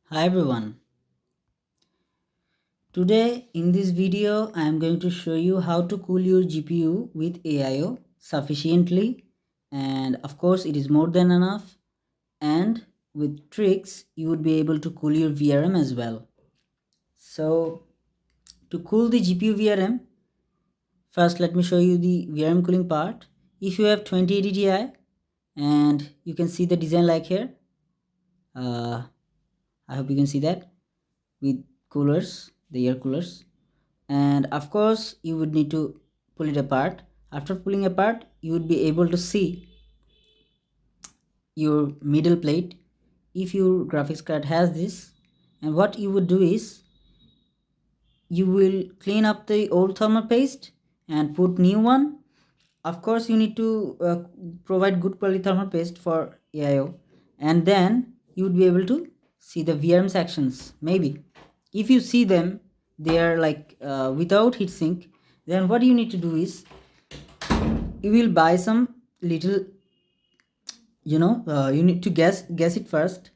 Hi everyone. Today in this video I am going to show you how to cool your GPU with AIO sufficiently, and of course it is more than enough, and with tricks you would be able to cool your VRM as well. So to cool the GPU VRM, first let me show you the VRM cooling part. If you have 2080 Ti and you can see the design like here, I hope you can see that with coolers, the air coolers. And of course you would need to pull it apart. After pulling apart, you would be able to see your middle plate if your graphics card has this. And what you would do is you will clean up the old thermal paste and put new one. Of course you need to provide good quality thermal paste for AIO, and then you would be able to see the VRM sections. Maybe if you see them, they are like without heatsink, then what you need to do is you will buy some little, you need to guess it first.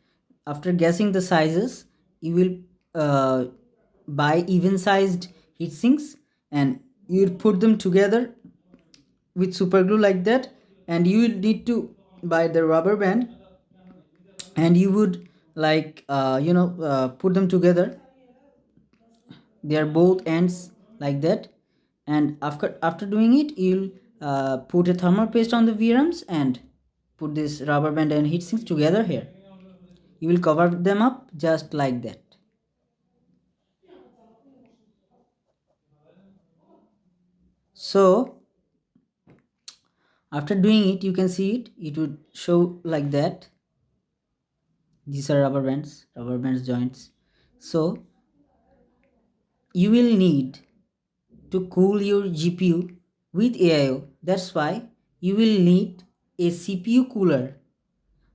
After guessing the sizes, you will buy even sized heat sinks, and you will put them together with super glue like that, and you will need to buy the rubber band, and you would like put them together. They are both ends like that, and after doing it, you'll put a thermal paste on the VRMs and put this rubber band and heat sinks together here. You will cover them up just like that. So after doing it, you can see it would show like that. These are rubber bands joints. So you will need to cool your GPU with AIO. That's why you will need a CPU cooler.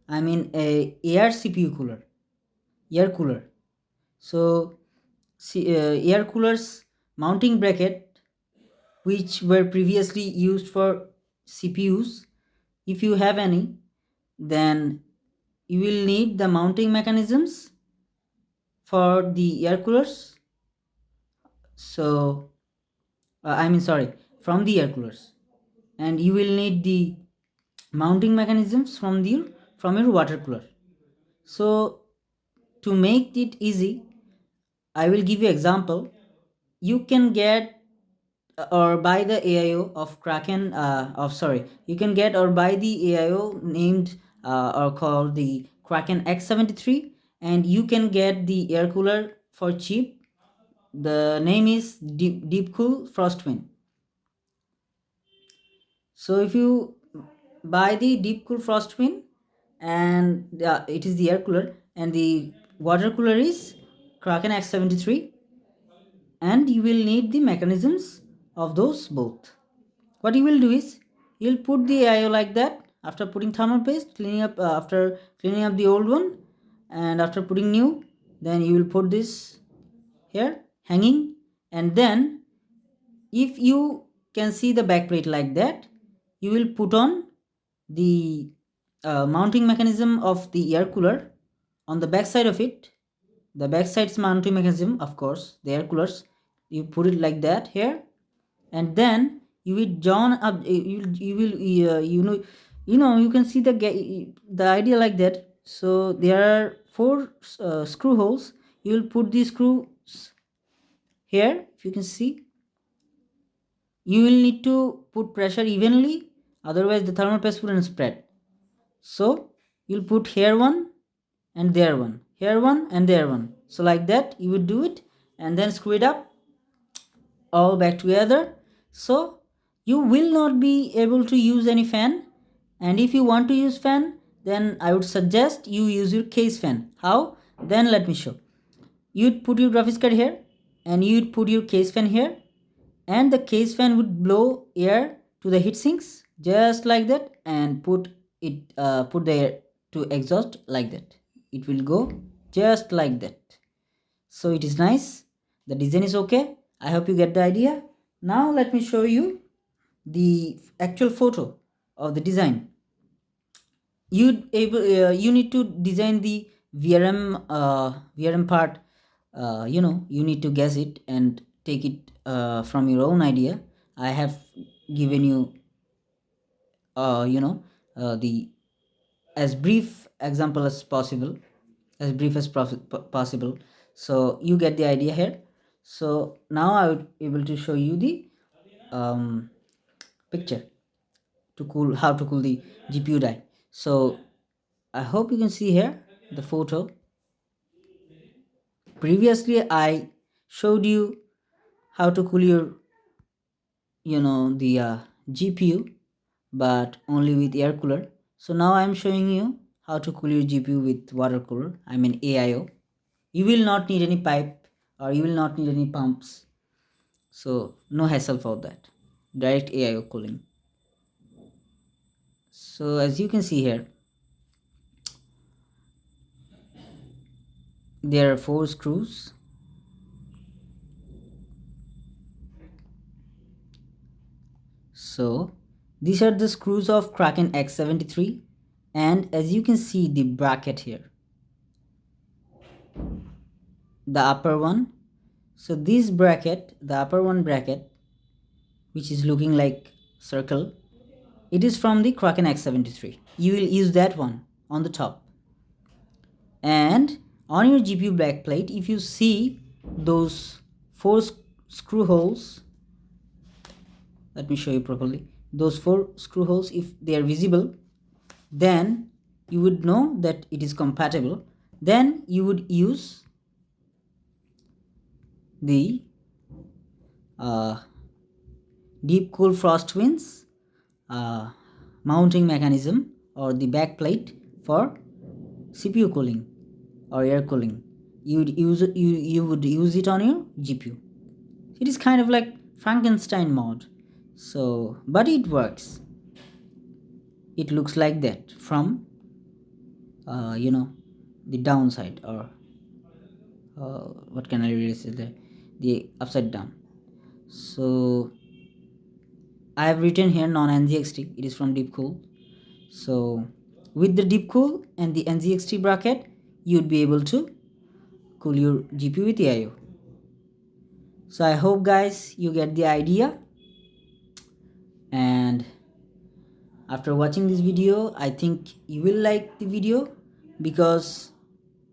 I mean a air CPU cooler, air cooler. So air coolers mounting bracket, which were previously used for CPUs, if you have any, then you will need the mounting mechanisms for the air coolers. So sorry, from the air coolers, and you will need the mounting mechanisms from your water cooler. So to make it easy, I will give you example. You can get or buy the AIO of Kraken you can get or buy the AIO named or called the Kraken X73, and you can get the air cooler for cheap. The name is Deep Cool Frostwind. So if you buy the Deep Cool Frostwind, and it is the air cooler, and the water cooler is Kraken X73, and you will need the mechanisms of those both. What you will do is you'll put the AIO like that. After putting thermal paste, after cleaning up the old one, and after putting new, then you will put this here hanging, and then if you can see the back plate like that, you will put on the mounting mechanism of the air cooler on the back side of it. The back side's mounting mechanism, of course, the air coolers, you put it like that here, and then you will join up. You will you can see the idea like that. So there are four screw holes. You will put these screws here. If you can see, you will need to put pressure evenly, otherwise the thermal paste wouldn't spread. So you'll put here one and there one, here one and there one. So like that you would do it, and then screw it up all back together. So you will not be able to use any fan, and if you want to use fan, then I would suggest you use your case fan. How? Then let me show. You'd put your graphics card here, and you'd put your case fan here, and the case fan would blow air to the heat sinks just like that, and put the air to exhaust like that. It will go just like that. So it is nice. The design is okay. I hope you get the idea. Now let me show you the actual photo of the design. You need to design the VRM part, you need to guess it and take it from your own idea. I have given you the as brief example as possible, as brief as possible, so you get the idea here. So now I would able to show you the picture to cool how to cool the GPU die. So I hope you can see here the photo. Previously I showed you how to cool your the GPU, but only with air cooler. So now I'm showing you how to cool your GPU with water cooler, I mean AIO. You will not need any pipe, or you will not need any pumps, so no hassle for that. Direct AIO cooling. So as you can see here, there are 4 screws. So these are the screws of Kraken X73, and as you can see the bracket here, the upper one. So this bracket, the upper one bracket, which is looking like circle, it is from the Kraken X73. You will use that one on the top. And on your GPU backplate, if you see those 4 screw holes, let me show you properly. Those 4 screw holes, if they are visible, then you would know that it is compatible. Then you would use the deep cool frost winds mounting mechanism, or the backplate for CPU cooling or air cooling. You would use it on your GPU. It is kind of like Frankenstein mod. So, but it works. It looks like that from the downside, or what can I really say there, the upside down. So I have written here non-NZXT. It is from Deepcool. So with the Deepcool and the NZXT bracket, you'd be able to cool your GPU with AIO. So I hope guys you get the idea, and after watching this video I think you will like the video, because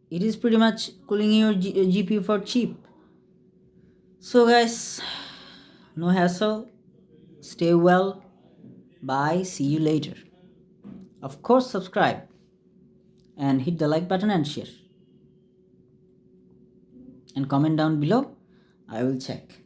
it is pretty much cooling your GPU for cheap. So guys, no hassle, stay well, bye, see you later. Of course subscribe and hit the like button and share, and comment down below. I will check.